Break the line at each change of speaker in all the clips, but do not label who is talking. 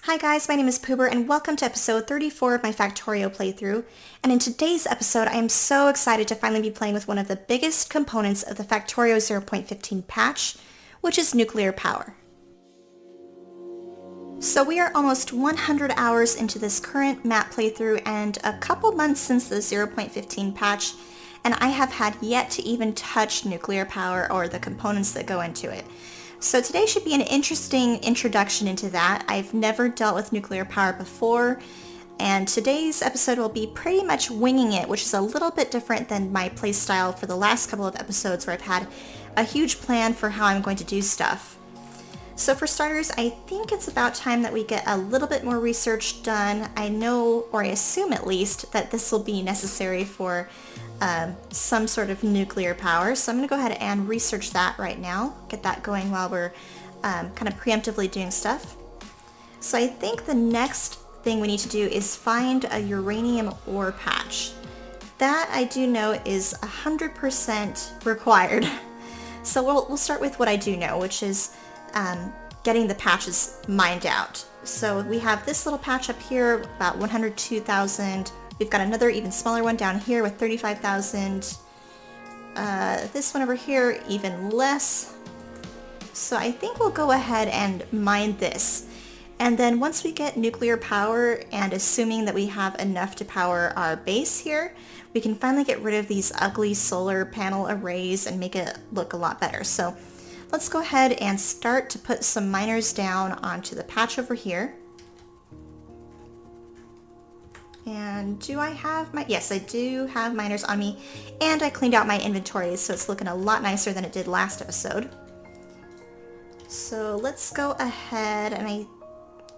Hi guys, my name is Poober and welcome to episode 34 of my Factorio playthrough. And in today's episode, I am so excited to finally be playing with one of the biggest components of the Factorio 0.15 patch, which is nuclear power. So we are almost 100 hours into this current map playthrough and a couple months since the 0.15 patch, and I have had yet to even touch nuclear power or the components that go into it. So today should be an interesting introduction into that. I've never dealt with nuclear power before, and today's episode will be pretty much winging it, which is a little bit different than my playstyle for the last couple of episodes where I've had a huge plan for how I'm going to do stuff. So for starters, I think it's about time that we get a little bit more research done. I know, or I assume at least, that this will be necessary for some sort of nuclear power. So I'm going to go ahead and research that right now, get that going while we're kind of preemptively doing stuff. So I think the next thing we need to do is find a uranium ore patch. That I do know is 100% required. So we'll start with what I do know, which is getting the patches mined out. So we have this little patch up here, about 102,000. We've got another even smaller one down here with 35,000. This one over here, even less. So I think we'll go ahead and mine this. And then once we get nuclear power, and assuming that we have enough to power our base here, we can finally get rid of these ugly solar panel arrays and make it look a lot better. So let's go ahead and start to put some miners down onto the patch over here. And do I have my, yes, I do have miners on me, and I cleaned out my inventory, so it's looking a lot nicer than it did last episode. So let's go ahead, and I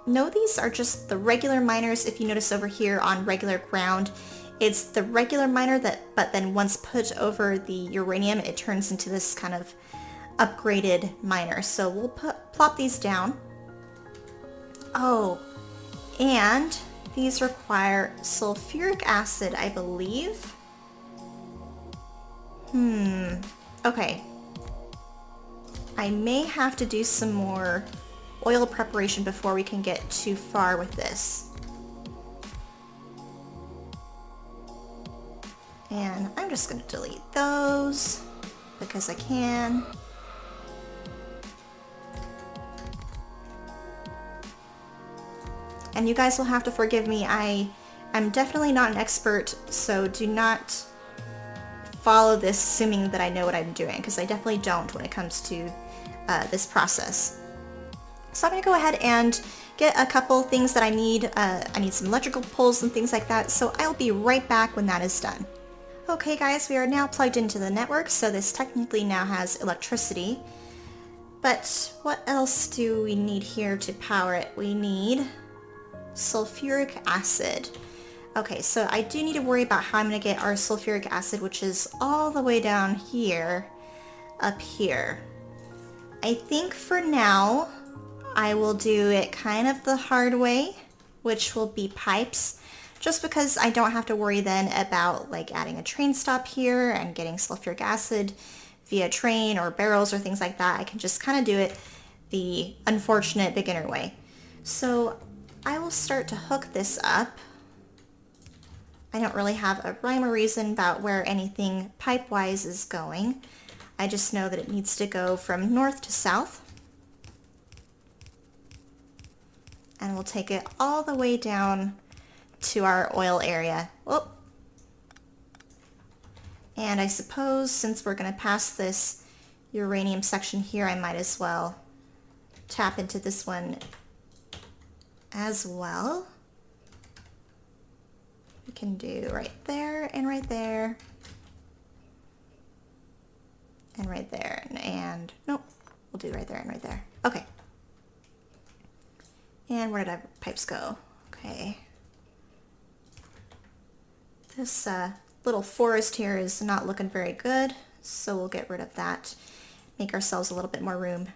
know these are just the regular miners. If you notice over here on regular ground, it's the regular miner but then once put over the uranium, it turns into this kind of upgraded miner. So we'll plop these down. Oh, and these require sulfuric acid, I believe. Okay. I may have to do some more oil preparation before we can get too far with this. And I'm just going to delete those because I can. And you guys will have to forgive me. I'm definitely not an expert, so do not follow this assuming that I know what I'm doing, because I definitely don't when it comes to this process. So I'm going to go ahead and get a couple things that I need. I need some electrical poles and things like that, so I'll be right back when that is done. Okay guys, we are now plugged into the network, so this technically now has electricity. But what else do we need here to power it? We need sulfuric acid. Okay, so I do need to worry about how I'm going to get our sulfuric acid, which is all the way down here, up here. I think for now, I will do it kind of the hard way, which will be pipes, just because I don't have to worry then about like adding a train stop here and getting sulfuric acid via train or barrels or things like that. I can just kind of do it the unfortunate beginner way. So I will start to hook this up. I don't really have a rhyme or reason about where anything pipe-wise is going. I just know that it needs to go from north to south. And we'll take it all the way down to our oil area. Oh. And I suppose since we're going to pass this uranium section here, I might as well tap into this one as well. We can do right there and right there and right there and nope, we'll do right there and right there. Okay. And where did our pipes go? Okay. This little forest here is not looking very good, so we'll get rid of that. Make ourselves a little bit more room.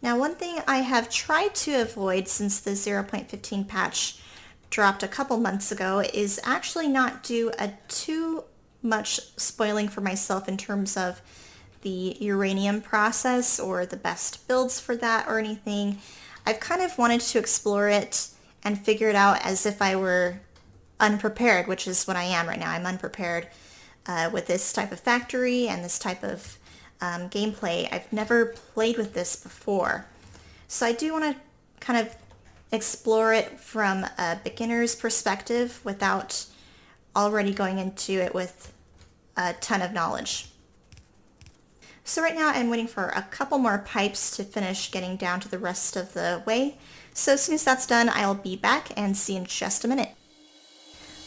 Now, one thing I have tried to avoid since the 0.15 patch dropped a couple months ago is actually not do too much spoiling for myself in terms of the uranium process or the best builds for that or anything. I've kind of wanted to explore it and figure it out as if I were unprepared, which is what I am right now. I'm unprepared with this type of factory and this type of gameplay. I've never played with this before. So I do want to kind of explore it from a beginner's perspective without already going into it with a ton of knowledge. So right now I'm waiting for a couple more pipes to finish getting down to the rest of the way. So as soon as that's done, I'll be back and see you in just a minute.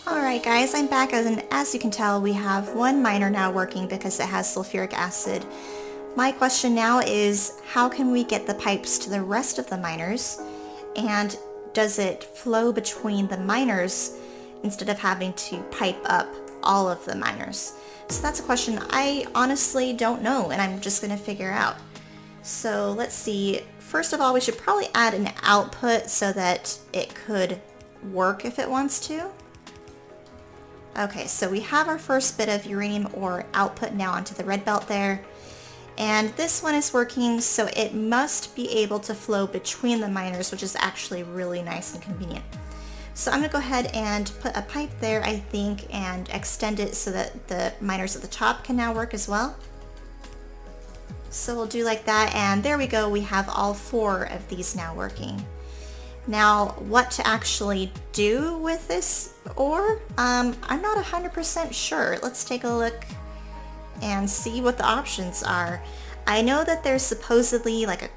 Alright guys, I'm back, and as you can tell, we have one miner now working because it has sulfuric acid. My question now is, how can we get the pipes to the rest of the miners, and does it flow between the miners instead of having to pipe up all of the miners? So that's a question I honestly don't know, and I'm just going to figure out. So let's see. First of all, we should probably add an output so that it could work if it wants to. Okay, so we have our first bit of uranium ore output now onto the red belt there. And this one is working, so it must be able to flow between the miners, which is actually really nice and convenient. So I'm going to go ahead and put a pipe there, I think, and extend it so that the miners at the top can now work as well. So we'll do like that, and there we go. We have all 4 of these now working. Now, what to actually do with this ore, I'm not 100% sure. Let's take a look and see what the options are. I know that there's supposedly like a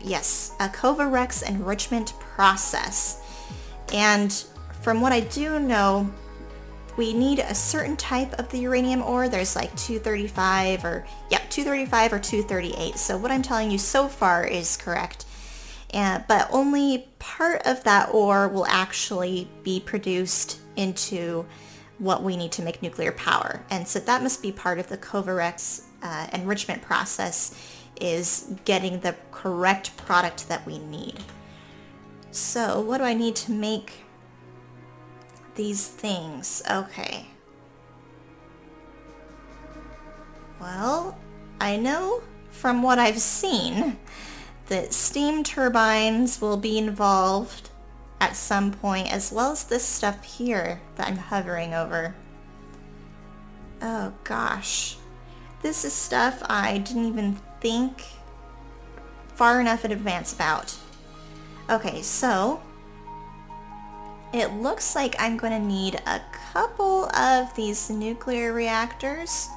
Covarex enrichment process. And from what I do know, we need a certain type of the uranium ore. There's like 235 or 238. So what I'm telling you so far is correct. But only part of that ore will actually be produced into what we need to make nuclear power. And so that must be part of the Covarex enrichment process, is getting the correct product that we need. So what do I need to make these things? Okay. Well, I know from what I've seen that steam turbines will be involved at some point, as well as this stuff here that I'm hovering over. Oh gosh. This is stuff I didn't even think far enough in advance about. Okay, so it looks like I'm going to need a couple of these nuclear reactors.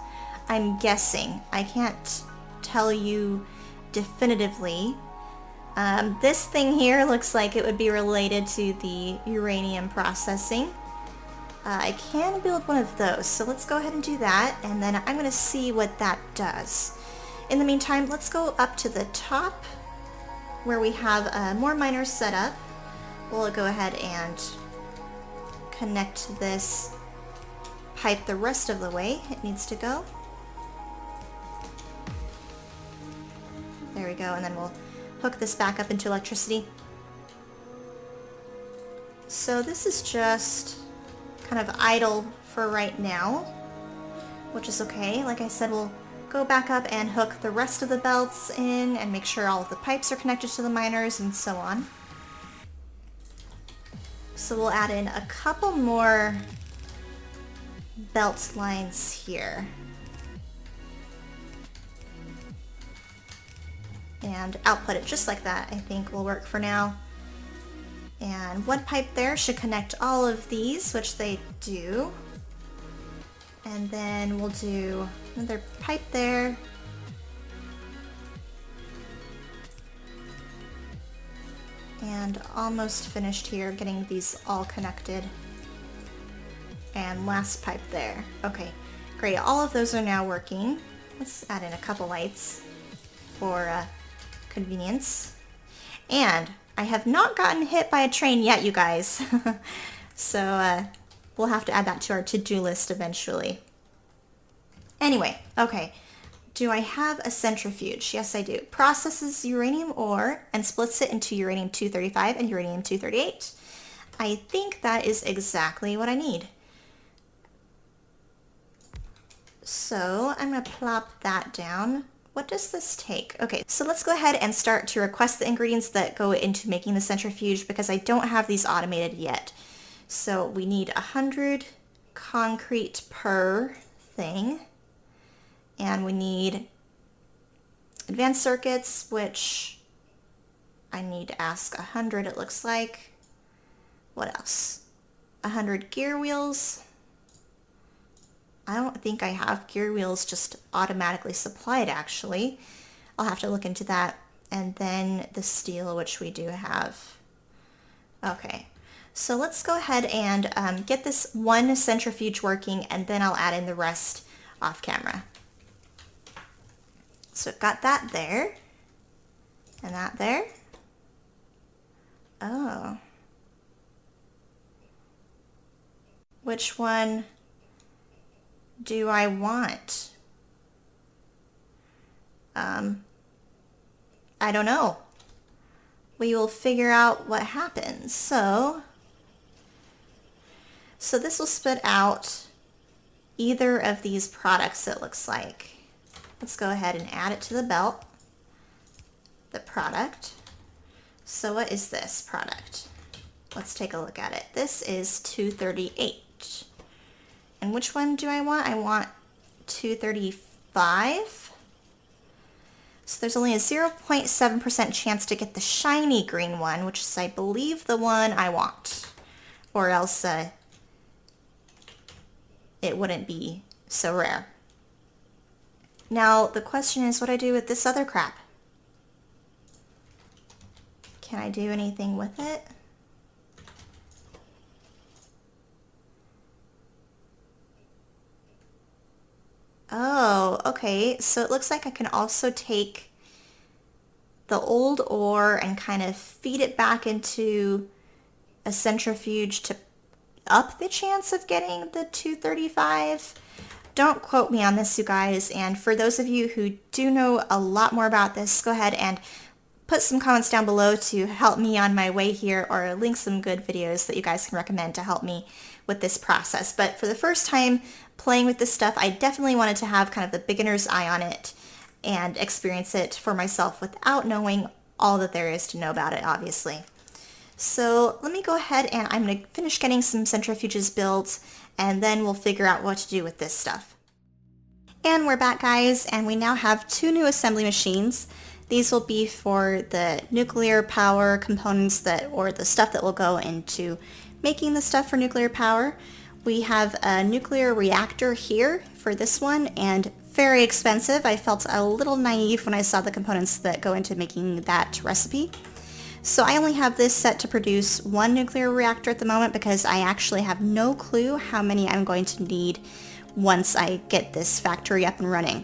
I'm guessing. I can't tell you definitively. This thing here looks like it would be related to the uranium processing. I can build one of those, so let's go ahead and do that, and then I'm going to see what that does. In the meantime, let's go up to the top where we have more miners set up. We'll go ahead and connect this pipe the rest of the way it needs to go. There we go, and then we'll hook this back up into electricity. So this is just kind of idle for right now, which is okay. Like I said, we'll go back up and hook the rest of the belts in and make sure all of the pipes are connected to the miners and so on. So we'll add in a couple more belt lines here. And output it just like that, I think will work for now. And one pipe there should connect all of these, which they do. And then we'll do another pipe there. And almost finished here, getting these all connected. And last pipe there. Okay, great. All of those are now working. Let's add in a couple lights for convenience. And I have not gotten hit by a train yet, you guys. So we'll have to add that to our to-do list eventually. Anyway, okay. Do I have a centrifuge? Yes, I do. Processes uranium ore and splits it into uranium-235 and uranium-238. I think that is exactly what I need. So I'm going to plop that down. what does this take? Okay, so let's go ahead and start to request the ingredients that go into making the centrifuge because I don't have these automated yet. So we need 100 concrete per thing, and we need advanced circuits, which I need to ask 100 it looks like. What else? 100 gear wheels. I don't think I have gear wheels just automatically supplied actually. I'll have to look into that. And then the steel, which we do have. Okay, so let's go ahead and get this one centrifuge working, and then I'll add in the rest off camera. So I've got that there, and that there. Oh. Which one do I want? I don't know. We will figure out what happens. So this will spit out either of these products, it looks like. Let's go ahead and add it to the belt. The product. So what is this product? Let's take a look at it. This is 238. And which one do I want? I want 235. So there's only a 0.7% chance to get the shiny green one, which is, I believe, the one I want. Or else it wouldn't be so rare. Now, the question is what I do with this other crap. Can I do anything with it? Oh, okay. So it looks like I can also take the old ore and kind of feed it back into a centrifuge to up the chance of getting the 235. Don't quote me on this, you guys. And for those of you who do know a lot more about this, go ahead and put some comments down below to help me on my way here, or link some good videos that you guys can recommend to help me with this process. But for the first time playing with this stuff, I definitely wanted to have kind of the beginner's eye on it and experience it for myself without knowing all that there is to know about it, obviously. So let me go ahead and I'm going to finish getting some centrifuges built, and then we'll figure out what to do with this stuff. And we're back, guys, and we now have 2 new assembly machines. These will be for the nuclear power components or the stuff that will go into making the stuff for nuclear power. We have a nuclear reactor here for this one, and very expensive. I felt a little naive when I saw the components that go into making that recipe. So I only have this set to produce 1 nuclear reactor at the moment because I actually have no clue how many I'm going to need once I get this factory up and running.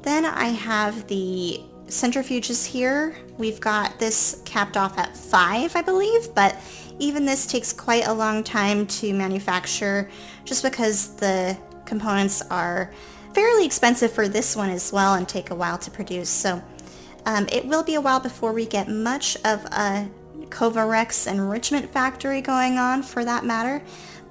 Then I have the centrifuges here. We've got this capped off at 5, I believe, but even this takes quite a long time to manufacture just because the components are fairly expensive for this one as well and take a while to produce. So it will be a while before we get much of a Covarex enrichment factory going on, for that matter.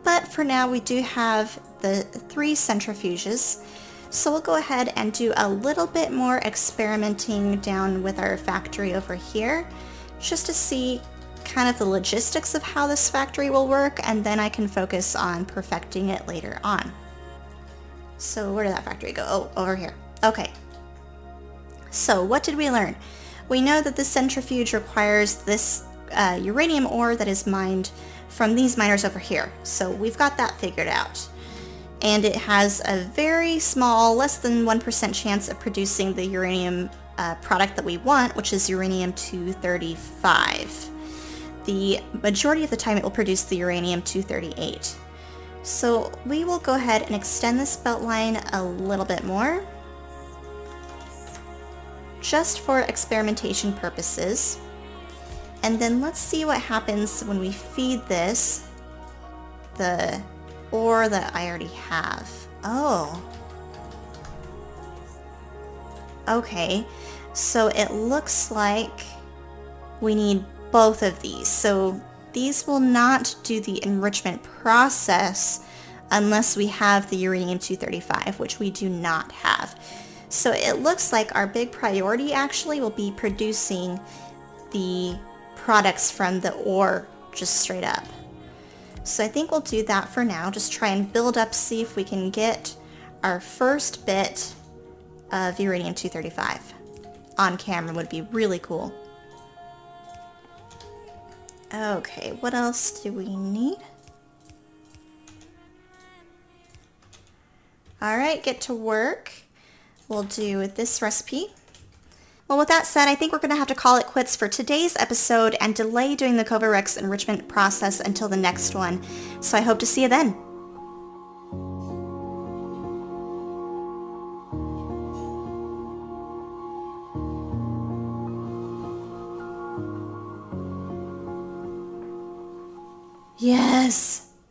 But for now we do have the 3 centrifuges. So we'll go ahead and do a little bit more experimenting down with our factory over here, just to see kind of the logistics of how this factory will work, and then I can focus on perfecting it later on. So where did that factory go? Oh, over here. Okay. So what did we learn? We know that the centrifuge requires this uranium ore that is mined from these miners over here. So we've got that figured out. And it has a very small, less than 1% chance of producing the uranium product that we want, which is uranium-235. The majority of the time it will produce the uranium-238. So we will go ahead and extend this belt line a little bit more, just for experimentation purposes. And then let's see what happens when we feed this the ore that I already have. Oh. Okay, so it looks like we need both of these. So these will not do the enrichment process unless we have the uranium-235, which we do not have. So it looks like our big priority actually will be producing the products from the ore just straight up. So I think we'll do that for now. Just try and build up, see if we can get our first bit of uranium-235 on camera. Would be really cool. Okay, what else do we need? Alright, get to work. We'll do this recipe. Well, with that said, I think we're going to have to call it quits for today's episode and delay doing the Covarex enrichment process until the next one. So I hope to see you then. Yes!